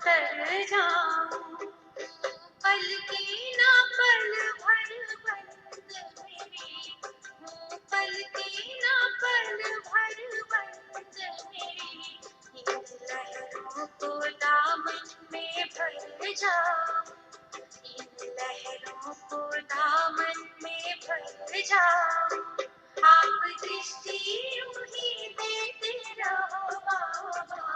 उतर जाऊं। पल की ना पल भर बंद मेरी, पल की ना पल भर बंद मेरी, इन लहरों को दामन में भर जाऊं, इन लहरों को दामन में भर जाऊं। आप दृष्टि यूं ही देते रहो बाबा।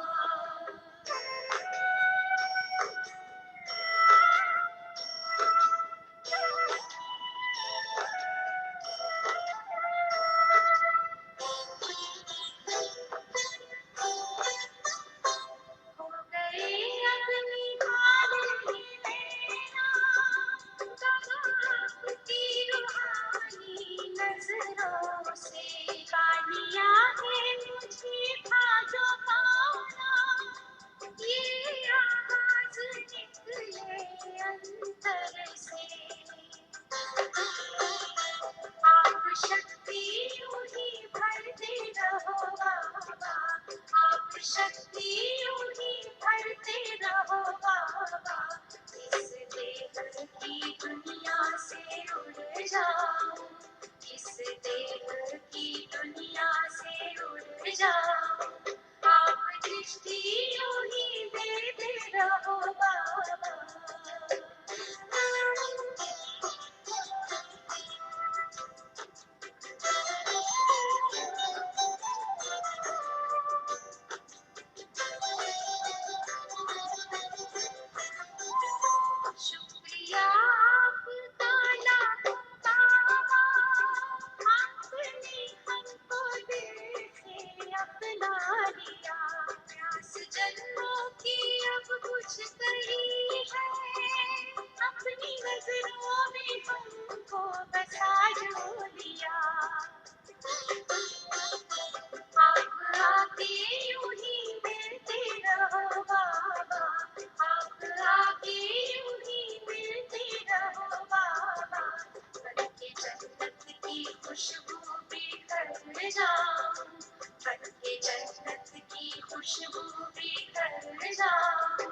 हो गई अपनी काली नैना, आपकी रूहानी नजरों से कालिया है मुझे था जो पाना, ये आवाज निकले अंतर से। आप शक्ति यूं ही भरते रहो बाबा, आप शक्ति यूं ही भरते रहो बाबा। इस देह की दुनिया से उड़ जाऊं, इस देह की दुनिया से उड़ जाऊं। आप दृष्टि यूं ही देते रहो बाबा। शुक्रिया आपका लाखों बाबा, आपने हमको दिल से अपना लिया। प्यास जन्मों की अब बुझ गई है, अपनी नजरों में हमको बसा जो लिया। आप आके यूं ही मिलते रहो बाबा, आप आके यूं ही मिलते रहो बाबा। बन के जन्नत की खुशबू बिखर जाऊं, बन के जन्नत की खुशबू बिखर जाऊं।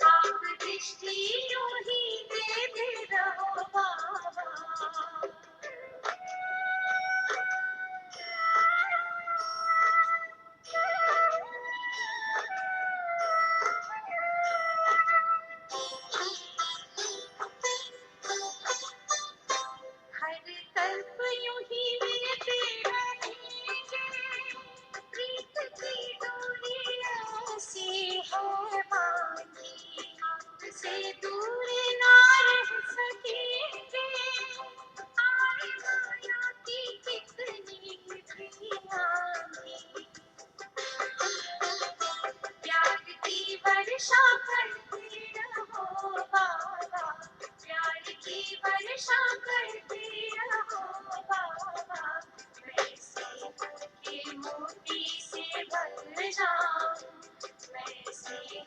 आप दृष्टि यूं ही देते रहो बाबा। हर कल्प यूं ही मिलते रहेंगे, प्रीत की डोरी ऐसी है बांधी, आपसे दूर ना रह सकेंगे। आए माया की कितनी भी आंधी, प्यार की वर्षा करते रहो बाबा, प्यार की वर्षा करते रहो बाबा। मैं स्नेह के मोती से भर जाऊं, मैं स्नेह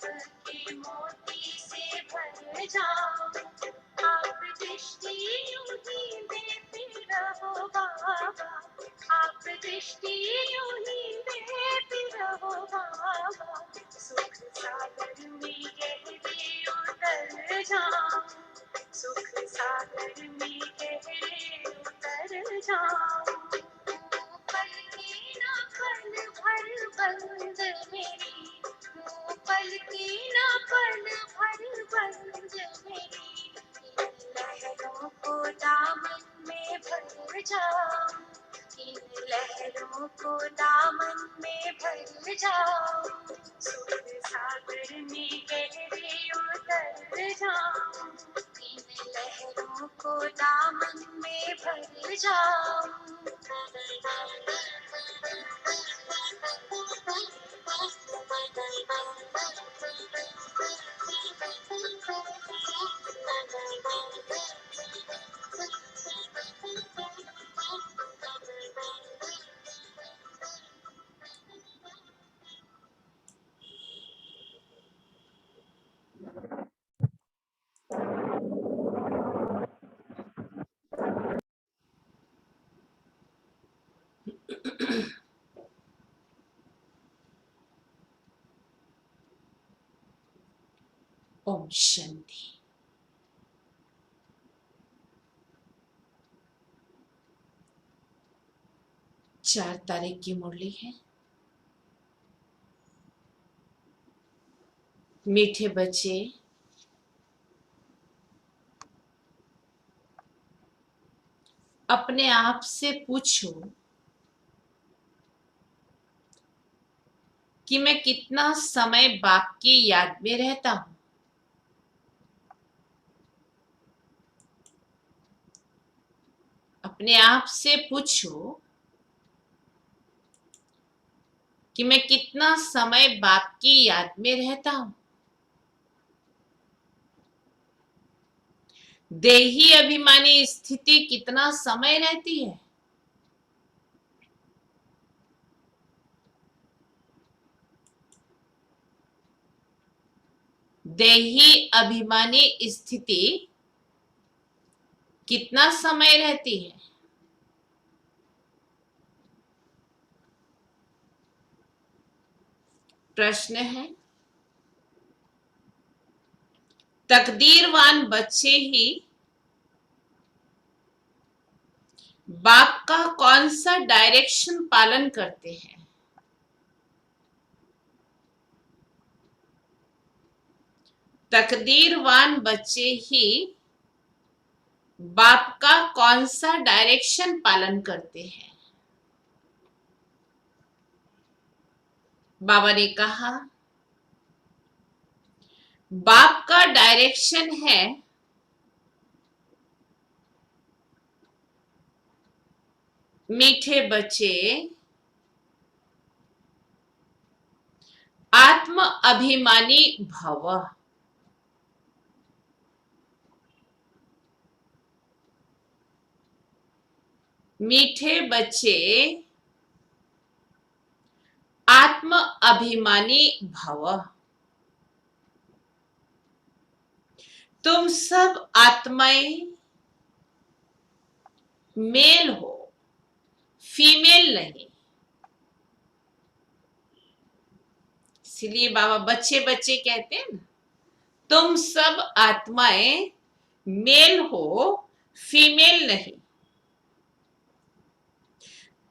के मोती से भर जाऊं। आप दृष्टि यूं ही देते रहो बाबा, आप दृष्टि यूं ही देते रहो बाबा। सुख सागर में गहरे उतर जाऊं, सुख सागर में गहरे उतर जाऊं। पल की ना पल भर बंद मेरी, पल की ना पल भर बंद मेरी, इन लहरों को दामन में भर जाऊं, इन लहरों को दामन में भर जाऊं। सुख सागर में गहरे उतर जाऊं, इन लहरों को दामन में भर जाऊं। ओम शांति। चार तारीख की मुरली है। मीठे बच्चे, अपने आप से पूछो कि मैं कितना समय बाप की याद में रहता हूं। अपने आप से पूछो कि मैं कितना समय बाप की याद में रहता हूं। देही अभिमानी स्थिति कितना समय रहती है। देही अभिमानी स्थिति कितना समय रहती है। प्रश्न है, तकदीरवान बच्चे ही बाप का कौन सा डायरेक्शन पालन करते हैं। तकदीरवान बच्चे ही बाप का कौन सा डायरेक्शन पालन करते हैं। बाबा ने कहा, बाप का डायरेक्शन है मीठे बच्चे, आत्म अभिमानी भव। मीठे बच्चे, आत्म अभिमानी भव। तुम सब आत्माएं मेल हो, फीमेल नहीं। इसलिए बाबा बच्चे बच्चे कहते हैं ना, तुम सब आत्माएं मेल हो, फीमेल नहीं।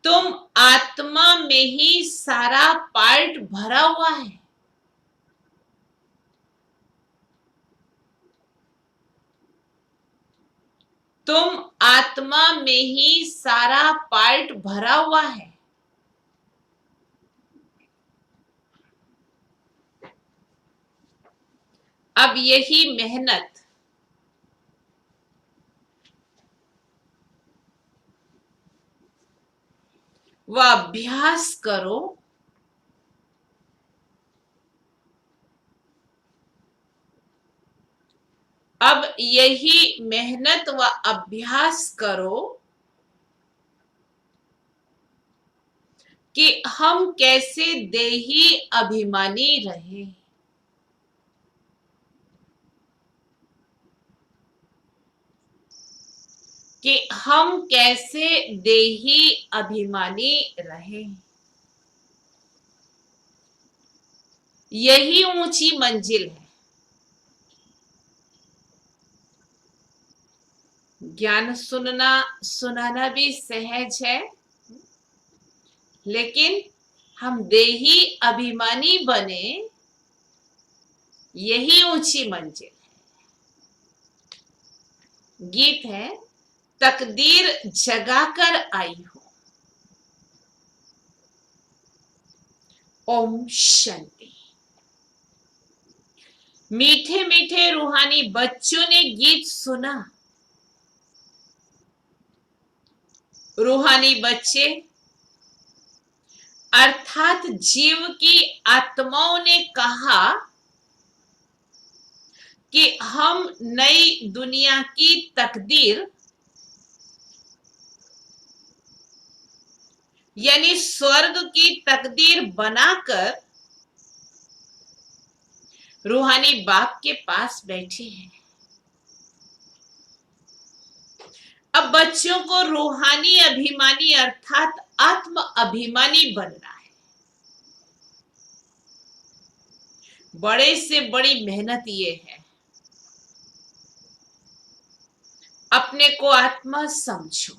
तुम आत्मा में ही सारा पार्ट भरा हुआ है। तुम आत्मा में ही सारा पार्ट भरा हुआ है। अब यही मेहनत व अभ्यास करो अब यही मेहनत व अभ्यास करो कि हम कैसे देही अभिमानी रहे। कि हम कैसे देही अभिमानी रहे। यही ऊंची मंजिल है। ज्ञान सुनना सुनाना भी सहज है, लेकिन हम देही अभिमानी बने, यही ऊंची मंजिल है। गीत है, तकदीर जगाकर आई हो। ओम शांति। मीठे मीठे रूहानी बच्चों ने गीत सुना। रूहानी बच्चे अर्थात जीव की आत्माओं ने कहा कि हम नई दुनिया की तकदीर यानी स्वर्ग की तकदीर बनाकर रूहानी बाप के पास बैठे हैं। अब बच्चों को रूहानी अभिमानी अर्थात आत्म अभिमानी बनना है। बड़े से बड़ी मेहनत ये है। अपने को आत्मा समझो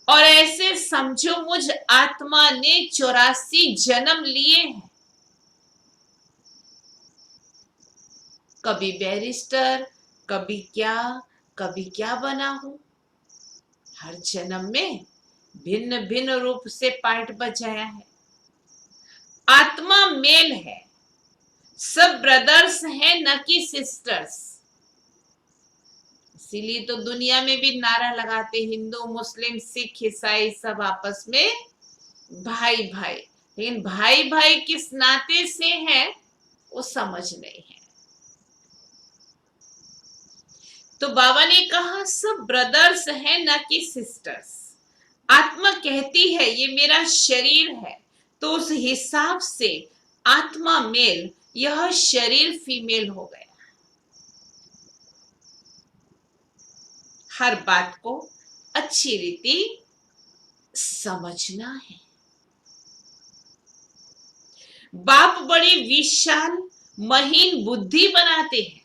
और ऐसे समझो मुझ आत्मा ने 84 जन्म लिए हैं। कभी बैरिस्टर, कभी क्या बना हूं। हर जन्म में भिन्न भिन्न रूप से पार्ट बजाया है। आत्मा मेल है, सब ब्रदर्स हैं न कि सिस्टर्स। इसीलिए तो दुनिया में भी नारा लगाते हिंदू मुस्लिम सिख ईसाई सब आपस में भाई भाई, लेकिन भाई भाई किस नाते से है वो समझ नहीं है। तो बाबा ने कहा सब ब्रदर्स हैं न कि सिस्टर्स। आत्मा कहती है ये मेरा शरीर है, तो उस हिसाब से आत्मा मेल, यह शरीर फीमेल हो गया। हर बात को अच्छी रीति समझना है। बाप बड़ी विशाल महीन बुद्धि बनाते हैं।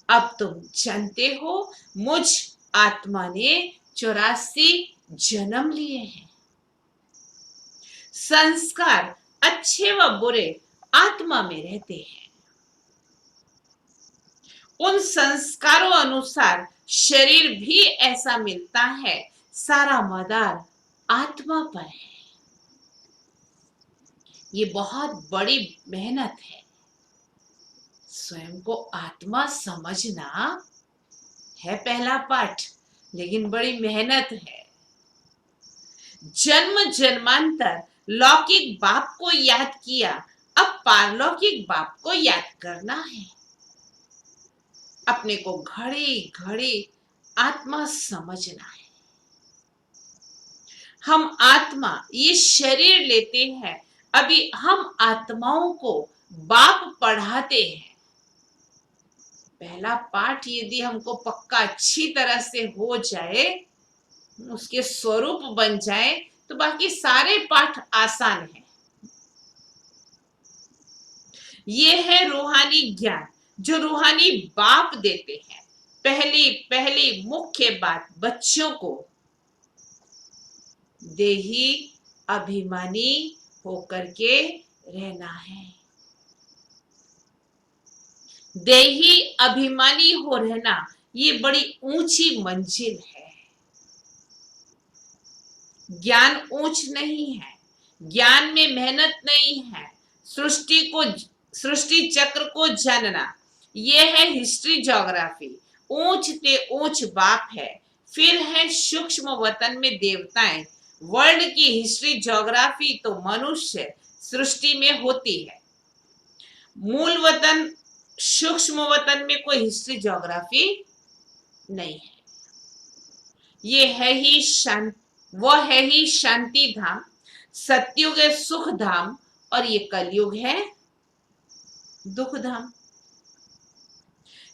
अब तुम जानते हो मुझ आत्मा ने 84 जन्म लिए हैं। संस्कार अच्छे व बुरे आत्मा में रहते हैं। उन संस्कारों अनुसार शरीर भी ऐसा मिलता है। सारा मदार आत्मा पर है। ये बहुत बड़ी मेहनत है। स्वयं को आत्मा समझना है पहला पाठ, लेकिन बड़ी मेहनत है। जन्म जन्मांतर लौकिक बाप को याद किया, अब पारलौकिक बाप को याद करना है। अपने को घड़ी घड़ी आत्मा समझना है। हम आत्मा ये शरीर लेते हैं। अभी हम आत्माओं को बाप पढ़ाते हैं। पहला पाठ यदि हमको पक्का अच्छी तरह से हो जाए, उसके स्वरूप बन जाए, तो बाकी सारे पाठ आसान हैं। ये है रूहानी ज्ञान जो रूहानी बाप देते हैं। पहली पहली मुख्य बात बच्चों को देही अभिमानी होकर के रहना है। देही अभिमानी हो रहना ये बड़ी ऊंची मंजिल है। ज्ञान ऊंच नहीं है, ज्ञान में मेहनत नहीं है। सृष्टि चक्र को जानना ये है हिस्ट्री ज्योग्राफी। ऊंच ते ऊंच बाप है, फिर है सूक्ष्म वतन में देवताएं। वर्ल्ड की हिस्ट्री ज्योग्राफी तो मनुष्य सृष्टि में होती है। मूल वतन सूक्ष्म वतन में कोई हिस्ट्री ज्योग्राफी नहीं है। ये है ही शांति, वह है ही शांति धाम। सतयुग है सुख धाम और ये कलयुग है दुख धाम।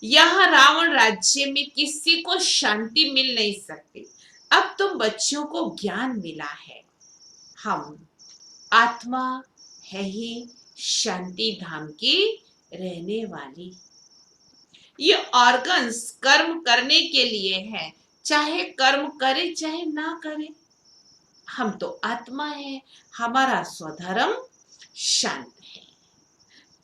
यहां रावण राज्य में किसी को शांति मिल नहीं सकती। अब तुम बच्चों को ज्ञान मिला है। हम आत्मा है ही शांति धाम की रहने वाली। ये ऑर्गन्स कर्म करने के लिए है, चाहे कर्म करे चाहे ना करे। हम तो आत्मा है, हमारा स्वधर्म शांत है।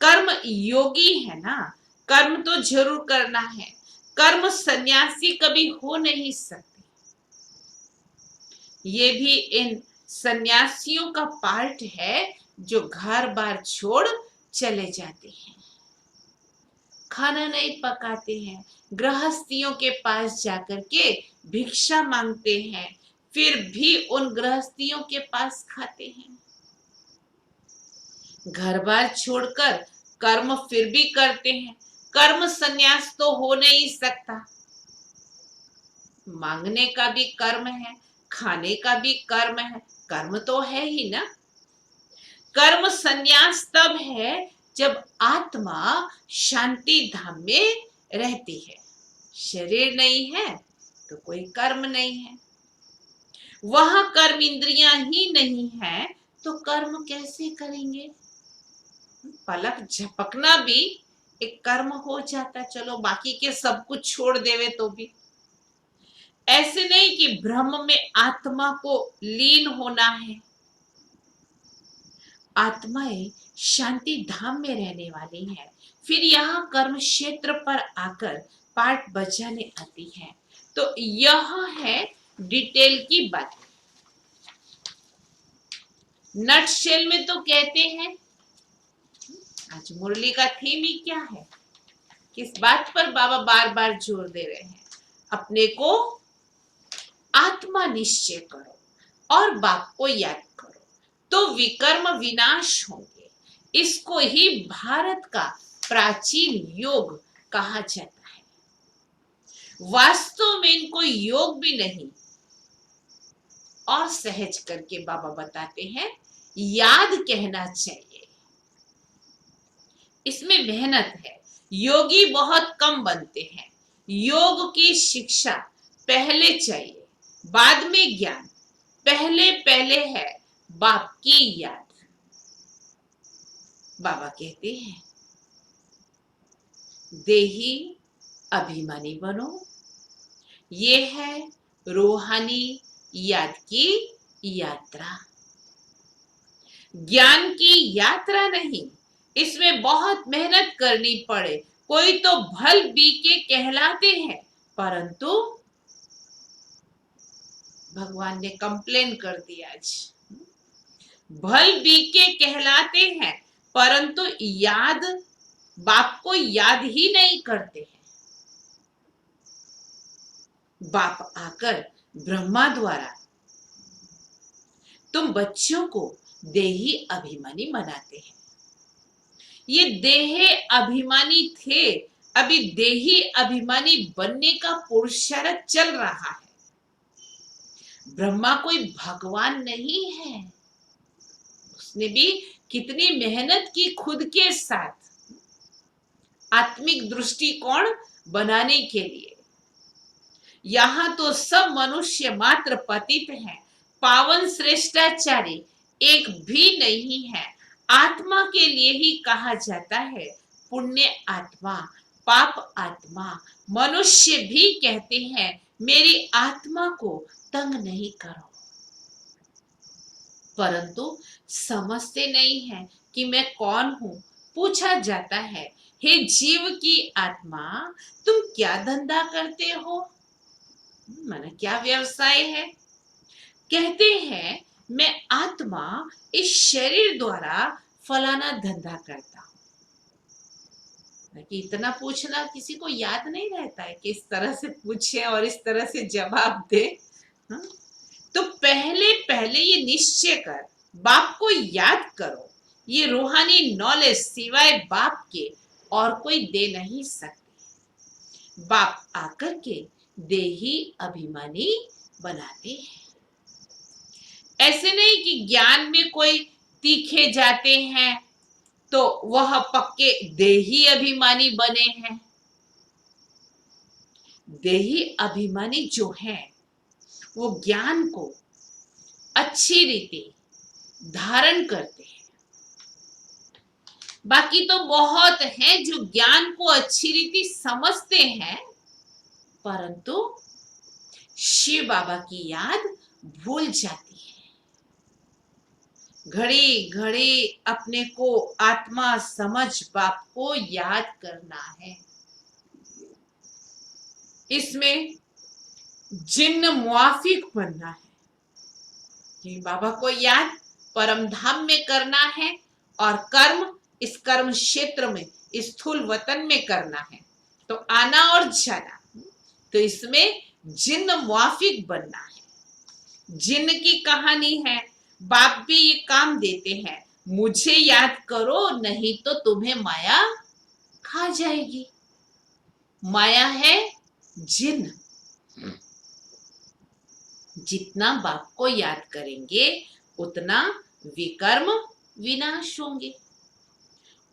कर्म योगी है ना, कर्म तो जरूर करना है। कर्म सन्यासी कभी हो नहीं सकते। ये भी इन सन्यासियों का पार्ट है जो घर बार छोड़ चले जाते हैं, खाना नहीं पकाते हैं, गृहस्थियों के पास जाकर के भिक्षा मांगते हैं, फिर भी उन गृहस्थियों के पास खाते हैं। घर बार छोड़कर कर्म फिर भी करते हैं। कर्म संन्यास तो हो नहीं सकता। मांगने का भी कर्म है, खाने का भी कर्म है, कर्म तो है ही ना। कर्म संन्यास तब है जब आत्मा शांति धाम में रहती है। शरीर नहीं है तो कोई कर्म नहीं है। वहां कर्म इंद्रियां ही नहीं है तो कर्म कैसे करेंगे। पलक झपकना भी एक कर्म हो जाता, चलो बाकी के सब कुछ छोड़ देवे तो भी। ऐसे नहीं कि ब्रह्म में आत्मा को लीन होना है। आत्माएं शांति धाम में रहने वाली हैं, फिर यहाँ कर्म क्षेत्र पर आकर पाठ बजाने आती है। तो यह है डिटेल की बात। नटशेल में तो कहते हैं, आज मुरली का थीम ही क्या है, किस बात पर बाबा बार बार जोर दे रहे हैं, अपने को आत्मा निश्चय करो और बाप को याद करो तो विकर्म विनाश होंगे। इसको ही भारत का प्राचीन योग कहा जाता है। वास्तव में इनको योग भी नहीं और सहज करके बाबा बताते हैं, याद कहना चाहिए। इसमें मेहनत है, योगी बहुत कम बनते हैं। योग की शिक्षा पहले चाहिए, बाद में ज्ञान, पहले पहले है बाप की याद। बाबा कहते हैं, देही अभिमानी बनो, ये है रूहानी याद की यात्रा। ज्ञान की यात्रा नहीं, इसमें बहुत मेहनत करनी पड़े। कोई तो भल बी के कहलाते हैं, परंतु भगवान ने कंप्लेन कर दिया, आज भल बी के कहलाते हैं परंतु याद बाप को याद ही नहीं करते हैं। बाप आकर ब्रह्मा द्वारा तुम बच्चों को देही अभिमानी बनाते हैं। ये देहे अभिमानी थे, अभी देही अभिमानी बनने का पुरुषार्थ चल रहा है। ब्रह्मा कोई भगवान नहीं है, उसने भी कितनी मेहनत की खुद के साथ आत्मिक दृष्टिकोण बनाने के लिए। यहां तो सब मनुष्य मात्र पतित हैं, पावन श्रेष्ठाचारी एक भी नहीं है। आत्मा के लिए ही कहा जाता है पुण्य आत्मा, पाप आत्मा। मनुष्य भी कहते हैं मेरी आत्मा को तंग नहीं करो, परंतु समझते नहीं है कि मैं कौन हूं। पूछा जाता है, हे जीव की आत्मा, तुम क्या धंधा करते हो, माना क्या व्यवसाय है। कहते हैं मैं आत्मा इस शरीर द्वारा फलाना धंधा करता हूं। कि इतना पूछना किसी को याद नहीं रहता है कि इस तरह से पूछे और इस तरह से जवाब दे। हाँ? तो पहले पहले ये निश्चय कर, बाप को याद करो। ये रूहानी नॉलेज सिवाय बाप के और कोई दे नहीं सकते। बाप आकर के देही अभिमानी बनाते हैं। ऐसे नहीं कि ज्ञान में कोई तीखे जाते हैं तो वह पक्के देही अभिमानी बने हैं। देही अभिमानी जो है वो ज्ञान को अच्छी रीति धारण करते हैं। बाकी तो बहुत हैं जो ज्ञान को अच्छी रीति समझते हैं, परंतु शिव बाबा की याद भूल जाती है। घड़ी घड़ी अपने को आत्मा समझ बाप को याद करना है। इसमें जिन्न मुआफिक बनना है कि बाबा को याद परम धाम में करना है और कर्म इस कर्म क्षेत्र में स्थूल वतन में करना है। तो आना और जाना, तो इसमें जिन्न मुआफिक बनना है। जिन्न की कहानी है, बाप भी ये काम देते हैं, मुझे याद करो नहीं तो तुम्हें माया खा जाएगी। माया है जिन्न। जितना बाप को याद करेंगे उतना विकर्म विनाश होंगे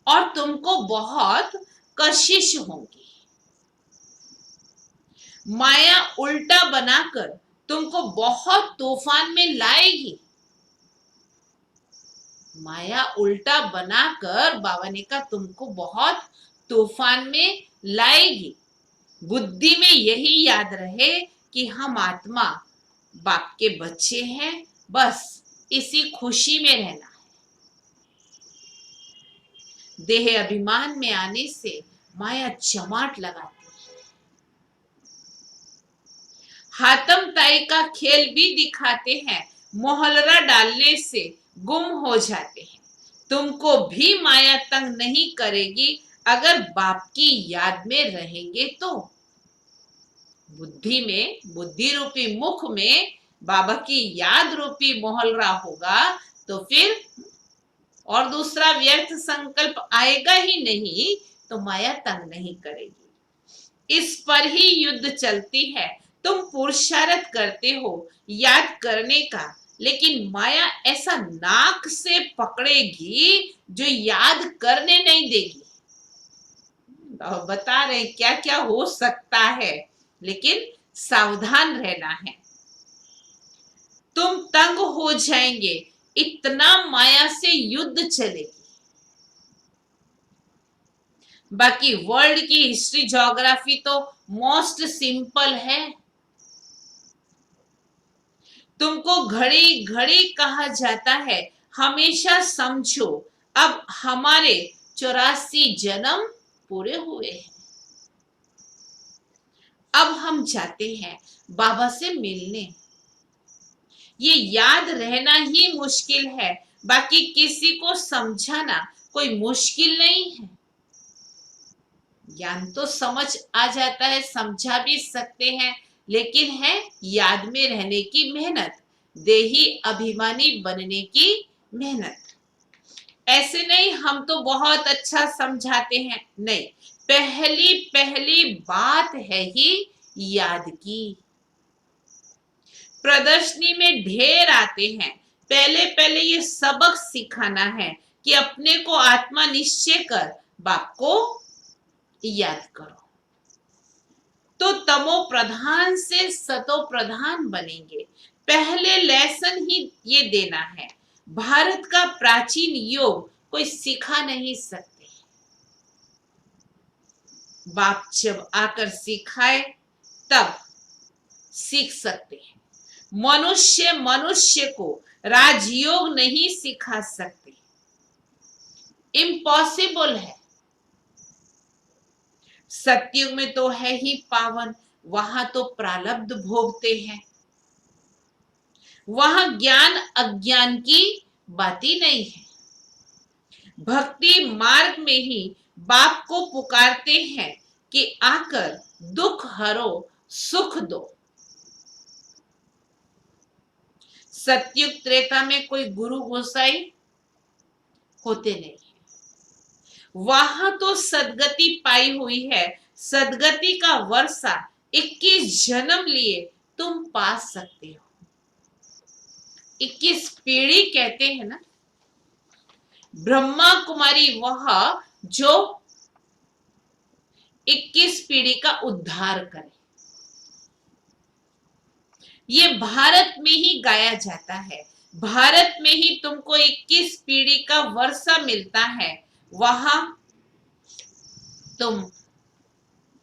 और तुमको बहुत कशिश होंगी। माया उल्टा बनाकर तुमको बहुत तूफान में लाएगी। माया उल्टा बनाकर बाबा ने कहा तुमको बहुत तूफान में लाएगी। बुद्धि में यही याद रहे कि हम आत्मा बाप के बच्चे हैं, बस इसी खुशी में रहना है। देह अभिमान में आने से माया चमाट लगाती है। हातम ताई का खेल भी दिखाते हैं, मोहलरा डालने से गुम हो जाते हैं। तुमको भी माया तंग नहीं करेगी अगर बाप की याद में रहेंगे तो। बुद्धि में, बुद्धि रूपी मुख में बाबा की याद रूपी मोहलरा होगा तो फिर और दूसरा व्यर्थ संकल्प आएगा ही नहीं, तो माया तंग नहीं करेगी। इस पर ही युद्ध चलती है। तुम पुरुषार्थ करते हो याद करने का, लेकिन माया ऐसा नाक से पकड़ेगी जो याद करने नहीं देगी। बता रहे क्या क्या हो सकता है, लेकिन सावधान रहना है। तुम तंग हो जाएंगे, इतना माया से युद्ध चलेगी। बाकी वर्ल्ड की हिस्ट्री ज्योग्राफी तो मोस्ट सिंपल है। तुमको घड़ी घड़ी कहा जाता है, हमेशा समझो अब हमारे 84 जन्म पूरे हुए हैं। अब हम जाते हैं बाबा से मिलने। ये याद रहना ही मुश्किल है, बाकी किसी को समझाना कोई मुश्किल नहीं है। ज्ञान तो समझ आ जाता है, समझा भी सकते हैं, लेकिन है याद में रहने की मेहनत, देही अभिमानी बनने की मेहनत। ऐसे नहीं हम तो बहुत अच्छा समझाते हैं, नहीं, पहली पहली बात है ही याद की। प्रदर्शनी में ढेर आते हैं, पहले पहले ये सबक सिखाना है कि अपने को आत्मा निश्चय कर बाप को याद करो, तो तमो प्रधान से सतो प्रधान बनेंगे। पहले लेसन ही ये देना है। भारत का प्राचीन योग कोई सिखा नहीं सकते। बाप जब आकर सिखाए तब सीख सकते हैं। मनुष्य मनुष्य को राजयोग नहीं सिखा सकते, इम्पॉसिबल है। सतयुग में तो है ही पावन, वहां तो प्रारब्ध भोगते हैं, वहां ज्ञान अज्ञान की बात ही नहीं है। भक्ति मार्ग में ही बाप को पुकारते हैं कि आकर दुख हरो सुख दो। सतयुग त्रेता में कोई गुरु गोसाई होते नहीं, वहां तो सदगति पाई हुई है। सदगति का वर्षा 21 जन्म लिए तुम पा सकते हो। 21 पीढ़ी कहते हैं ना, ब्रह्मा कुमारी वह जो 21 पीढ़ी का उद्धार करे। ये भारत में ही गाया जाता है, भारत में ही तुमको 21 पीढ़ी का वर्षा मिलता है। वहां तुम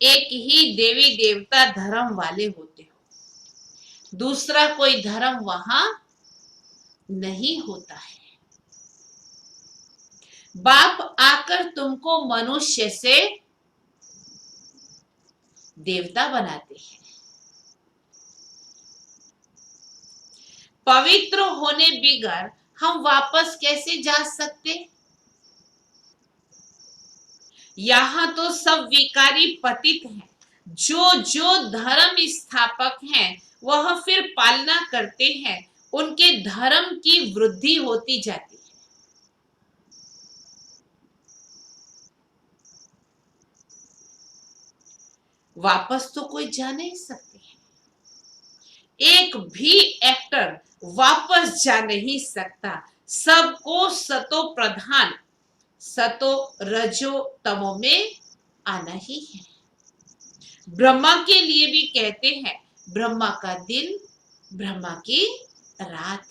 एक ही देवी देवता धर्म वाले होते हो, दूसरा कोई धर्म वहां नहीं होता है। बाप आकर तुमको मनुष्य से देवता बनाते हैं। पवित्र होने बिगर हम वापस कैसे जा सकते? यहां तो सब विकारी पतित हैं। जो जो धर्म स्थापक हैं वह फिर पालना करते हैं, उनके धर्म की वृद्धि होती जाती है। वापस तो कोई जा नहीं सकते हैं। एक भी एक्टर वापस जा नहीं सकता। सबको सतो प्रधान, सतो रजो तमो में आना ही है। ब्रह्मा के लिए भी कहते हैं, ब्रह्मा का दिन, ब्रह्मा की रात।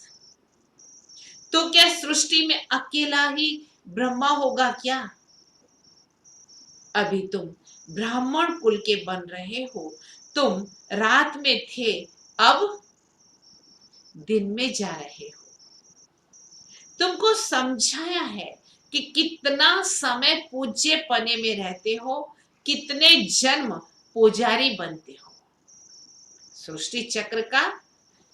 तो क्या सृष्टि में अकेला ही ब्रह्मा होगा क्या? अभी तुम ब्राह्मण कुल के बन रहे हो, तुम रात में थे, अब दिन में जा रहे हो। तुमको समझाया है कि कितना समय पूज्य पने में रहते हो, कितने जन्म पुजारी बनते हो। सृष्टि चक्र का,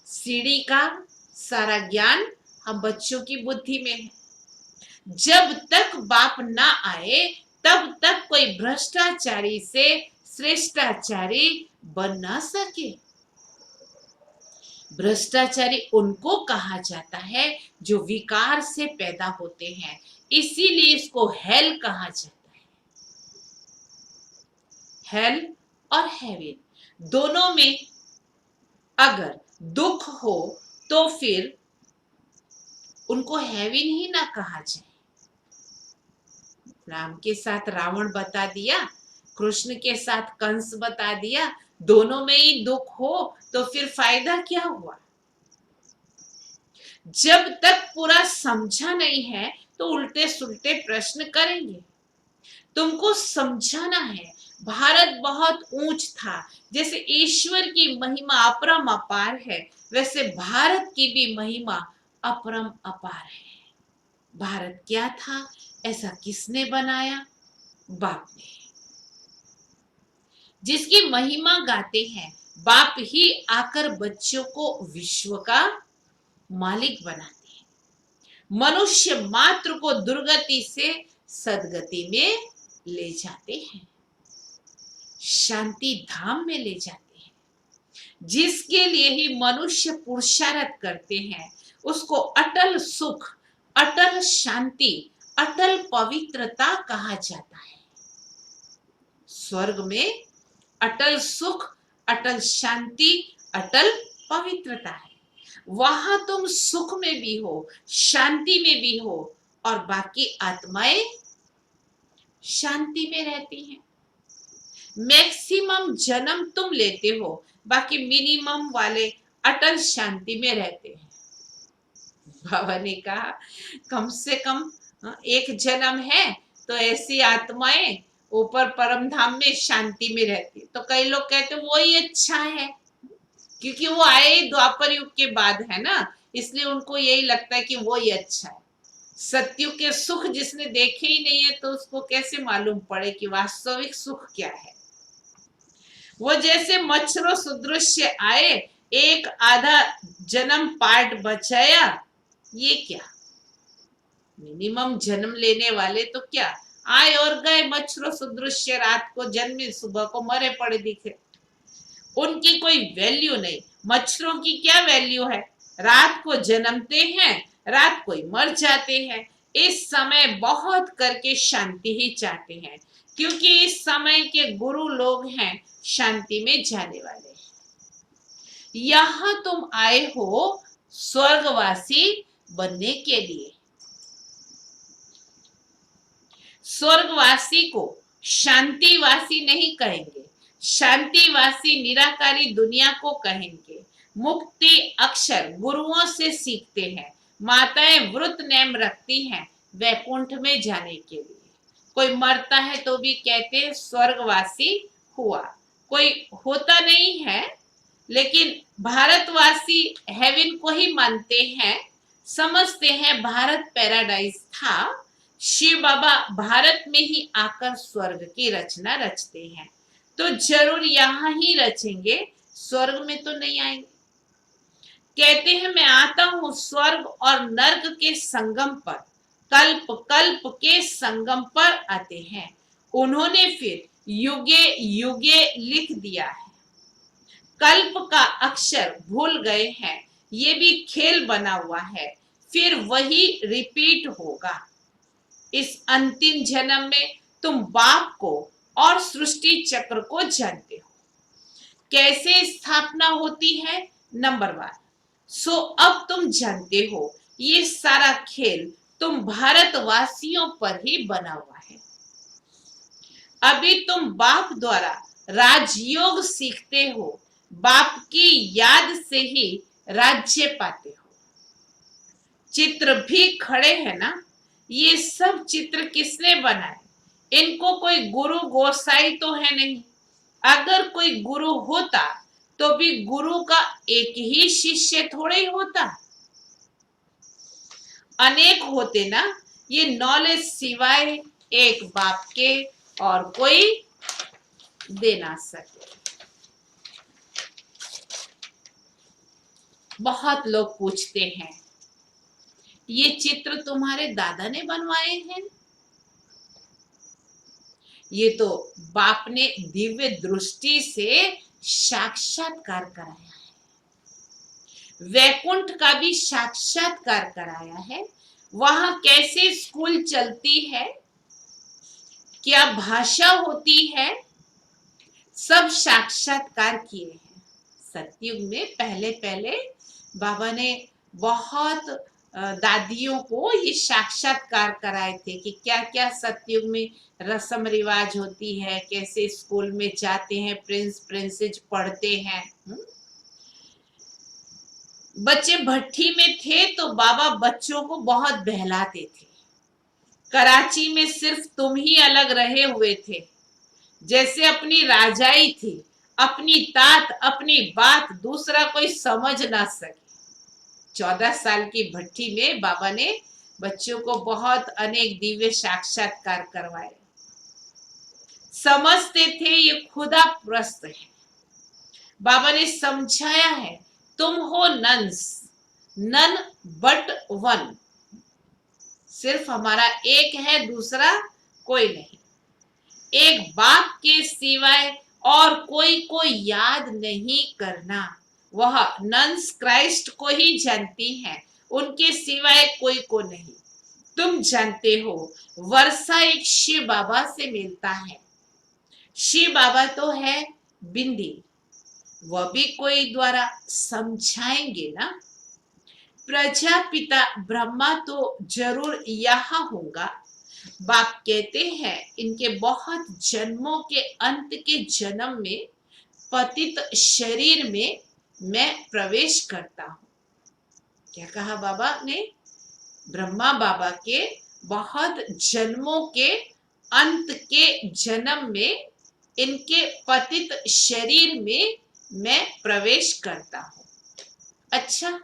सीढ़ी का सारा ज्ञान हम बच्चों की बुद्धि में है। जब तक बाप ना आए तब तक कोई भ्रष्टाचारी से श्रेष्ठाचारी बन ना सके। भ्रष्टाचारी उनको कहा जाता है जो विकार से पैदा होते हैं, इसीलिए इसको हेल कहा जाता है। हेल और हेवन दोनों में अगर दुख हो तो फिर उनको हेवन ही ना कहा जाए। राम के साथ रावण बता दिया, कृष्ण के साथ कंस बता दिया, दोनों में ही दुख हो तो फिर फायदा क्या हुआ। जब तक पूरा समझा नहीं है तो उल्टे सुलटे प्रश्न करेंगे। तुमको समझाना है भारत बहुत ऊंच था, जैसे ईश्वर की महिमा अपरम अपार है, वैसे भारत की भी महिमा अपरम अपार है। भारत क्या था, ऐसा किसने बनाया? बाप ने। जिसकी महिमा गाते हैं, बाप ही आकर बच्चों को विश्व का मालिक बनाते हैं। मनुष्य मात्र को दुर्गति से सदगति में ले जाते हैं, शांति धाम में ले जाते हैं। जिसके लिए ही मनुष्य पुरुषार्थ करते हैं, उसको अटल सुख, अटल शांति, अटल पवित्रता कहा जाता है। स्वर्ग में अटल सुख, अटल शांति, अटल पवित्रता है। वहां तुम सुख में भी हो, शांति में भी हो, और बाकी आत्माएं शांति में रहती हैं। मैक्सिमम जन्म तुम लेते हो, बाकी मिनिमम वाले अटल शांति में रहते हैं। बाबा ने कहा कम से कम एक जन्म है तो ऐसी आत्माएं ऊपर परम धाम में शांति में रहती। तो कई लोग कहते वो ही अच्छा है, क्योंकि वो आए द्वापर युग के बाद है ना, इसलिए उनको यही लगता है कि वो ही अच्छा है। सत्युग के सुख जिसने देखे ही नहीं है तो उसको कैसे मालूम पड़े कि वास्तविक सुख क्या है। वो जैसे मच्छरों सदृश्य आए, एक आधा जन्म पार्ट बचाया, ये क्या मिनिमम जन्म लेने वाले तो क्या आए और गए मच्छरों सदृश्य, रात को जन्मे सुबह को मरे पड़े दिखे। उनकी कोई वैल्यू नहीं। मच्छरों की क्या वैल्यू है? रात को जन्मते हैं, रात को ही मर जाते हैं। इस समय बहुत करके शांति ही चाहते हैं, क्योंकि इस समय के गुरु लोग हैं शांति में जाने वाले। यहां तुम आए हो स्वर्गवासी बनने के लिए। स्वर्गवासी को शांतिवासी नहीं कहेंगे, शांतिवासी निराकारी दुनिया को कहेंगे। मुक्ति अक्षर गुरुओं से सीखते हैं। माताएं व्रत नेम रखती हैं वैकुंठ में जाने के लिए। कोई मरता है तो भी कहते हैं स्वर्गवासी हुआ, कोई होता नहीं है, लेकिन भारतवासी हेवन को ही मानते हैं, समझते हैं भारत पैराडाइज था। शिव बाबा भारत में ही आकर स्वर्ग की रचना रचते हैं, तो जरूर यहां ही रचेंगे, स्वर्ग में तो नहीं आएंगे। कहते हैं मैं आता हूं स्वर्ग और नर्क के संगम पर, कल्प कल्प के संगम पर आते हैं। उन्होंने फिर युगे युगे लिख दिया है। कल्प का अक्षर भूल गए हैं, ये भी खेल बना हुआ है, फिर वही रिपीट होगा। इस अंतिम जन्म में तुम बाप को और सृष्टि चक्र को जानते हो, कैसे स्थापना होती है। नंबर 1, सो अब तुम जानते हो ये सारा खेल तुम भारतवासियों पर ही बना हुआ है। अभी तुम बाप द्वारा राजयोग सीखते हो, बाप की याद से ही राज्य पाते हो। चित्र भी खड़े हैं ना, ये सब चित्र किसने बनाए? इनको कोई गुरु गोसाई तो है नहीं। अगर कोई गुरु होता तो भी गुरु का एक ही शिष्य थोड़े ही होता, अनेक होते ना। ये नॉलेज सिवाय एक बाप के और कोई दे ना सके। बहुत लोग पूछते हैं, ये चित्र तुम्हारे दादा ने बनवाए हैं? ये तो बाप ने दिव्य दृष्टि से साक्षात्कार कराया है, वैकुंठ का भी साक्षात्कार कराया है। वहां कैसे स्कूल चलती है, क्या भाषा होती है, सब साक्षात्कार किए हैं। सतयुग में पहले पहले बाबा ने बहुत दादियों को ये साक्षात्कार कराए थे कि क्या क्या सतयुग में रस्म रिवाज होती है, कैसे स्कूल में जाते हैं, प्रिंस प्रिंसेस पढ़ते हैं। बच्चे भट्ठी में थे तो बाबा बच्चों को बहुत बहलाते थे। कराची में सिर्फ तुम ही अलग रहे हुए थे, जैसे अपनी राजाई थी, अपनी तात अपनी बात दूसरा कोई समझ ना सके। 14 साल की भट्ठी में बाबा ने बच्चों को बहुत अनेक दिव्य साक्षात्कार करवाए। समझते थे ये खुदा प्रस्त है। बाबा ने समझाया है, तुम हो नन्स, नन बट वन, सिर्फ हमारा एक है, दूसरा कोई नहीं। एक बाप के सिवाय और कोई को याद नहीं करना। वह नन्स क्राइस्ट को ही जानती हैं, उनके सिवाय कोई को नहीं। तुम जानते हो वर्षा एक शिव बाबा से मिलता है। शिव बाबा तो है बिंदी, वह भी कोई द्वारा समझाएंगे ना। प्रजापिता ब्रह्मा तो जरूर यहाँ होगा। बाप कहते हैं इनके बहुत जन्मों के अंत के जन्म में पतित शरीर में मैं प्रवेश करता हूँ। क्या कहा बाबा ने? ब्रह्मा बाबा के बहुत जन्मों के अंत के जन्म में इनके पतित शरीर में मैं प्रवेश करता हूँ। अच्छा,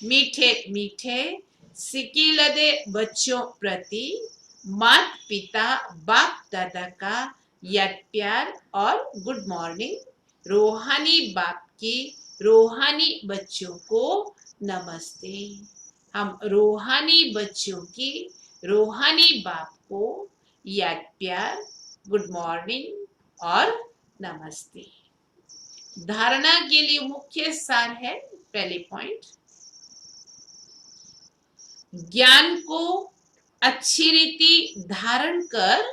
मीठे मीठे सिकीलदे बच्चों प्रति माता पिता बाप दादा का याद प्यार और गुड मॉर्निंग। रूहानी बाप की रूहानी बच्चों को नमस्ते। हम रूहानी बच्चों की रूहानी बाप को याद प्यार, गुड मॉर्निंग और नमस्ते। धारणा के लिए मुख्य सार है, पहले पॉइंट, ज्ञान को अच्छी रीति धारण कर,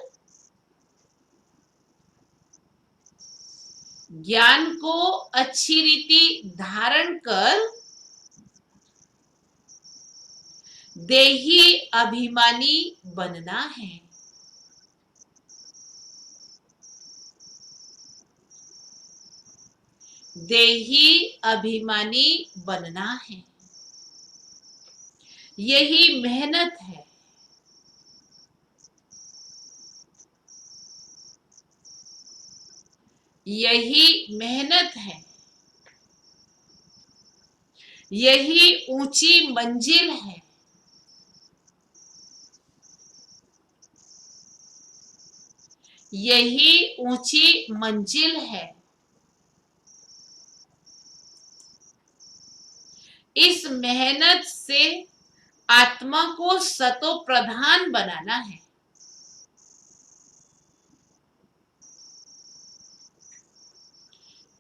ज्ञान को अच्छी रीति धारण कर देही अभिमानी बनना है। देही अभिमानी बनना है, यही मेहनत है। यही मेहनत है, यही ऊंची मंजिल है। यही ऊंची मंजिल है। इस मेहनत से आत्मा को सतो प्रधान बनाना है।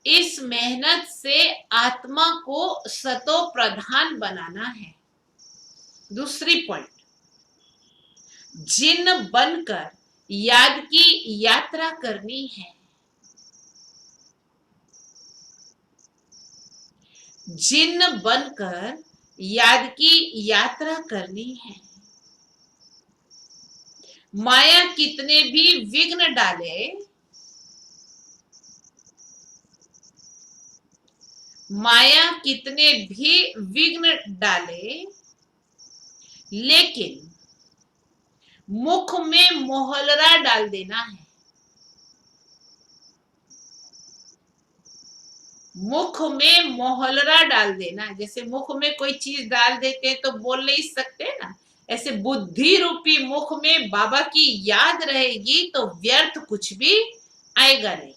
इस मेहनत से आत्मा को सतो प्रधान बनाना है। दूसरी पॉइंट, जिन बनकर याद की यात्रा करनी है। जिन बनकर याद की यात्रा करनी है। माया कितने भी विघ्न डाले, माया कितने भी विघ्न डाले, लेकिन मुख में मोहलरा डाल देना है। मुख में मोहलरा डाल देना, जैसे मुख में कोई चीज डाल देते हैं तो बोल नहीं सकते ना, ऐसे बुद्धि रूपी मुख में बाबा की याद रहेगी तो व्यर्थ कुछ भी आएगा नहीं।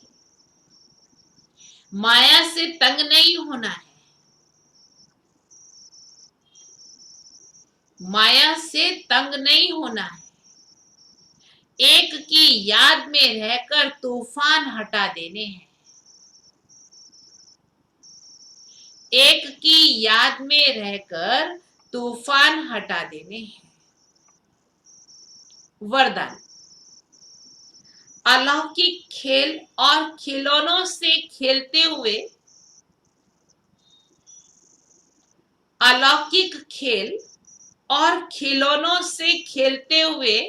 माया से तंग नहीं होना है, माया से तंग नहीं होना है। एक की याद में रहकर तूफान हटा देने हैं। एक की याद में रहकर तूफान हटा देने हैं। वरदान, अलौकिक खेल और खिलौनों से खेलते हुए, अलौकिक खेल और खिलौनों से खेलते हुए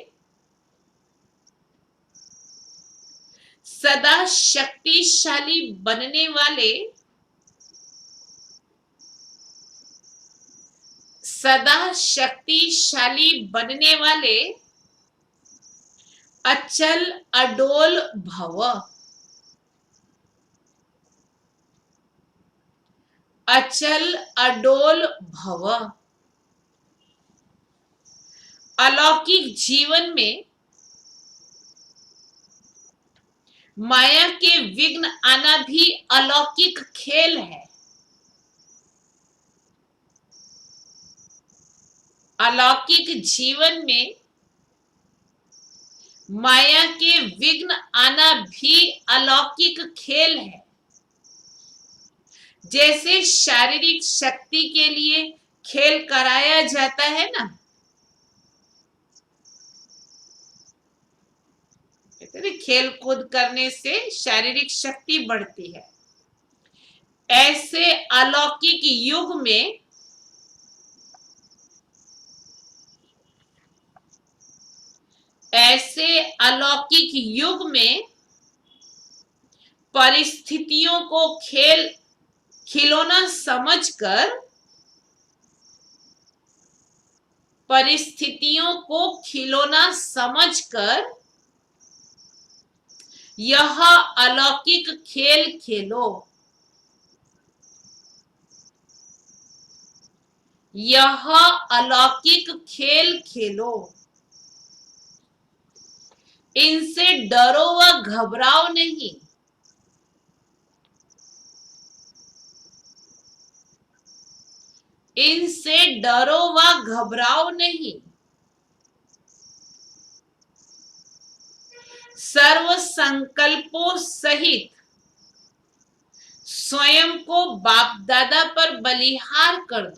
सदा शक्तिशाली बनने वाले, सदा शक्तिशाली बनने वाले अचल अडोल भव, अचल अडोल भव। अलौकिक जीवन में माया के विघ्न आना भी अलौकिक खेल है। अलौकिक जीवन में माया के विघ्न आना भी अलौकिक खेल है। जैसे शारीरिक शक्ति के लिए खेल कराया जाता है ना, खेल कूद करने से शारीरिक शक्ति बढ़ती है। ऐसे अलौकिक युग में ऐसे अलौकिक युग में परिस्थितियों को खेल खिलौना समझकर, परिस्थितियों को खिलौना समझकर यह अलौकिक खेल खेलो। यह अलौकिक खेल खेलो। इनसे डरो व घबराओ नहीं। इनसे डरो व घबराओ नहीं। सर्व संकल्पों सहित स्वयं को बाप दादा पर बलिहार कर दो।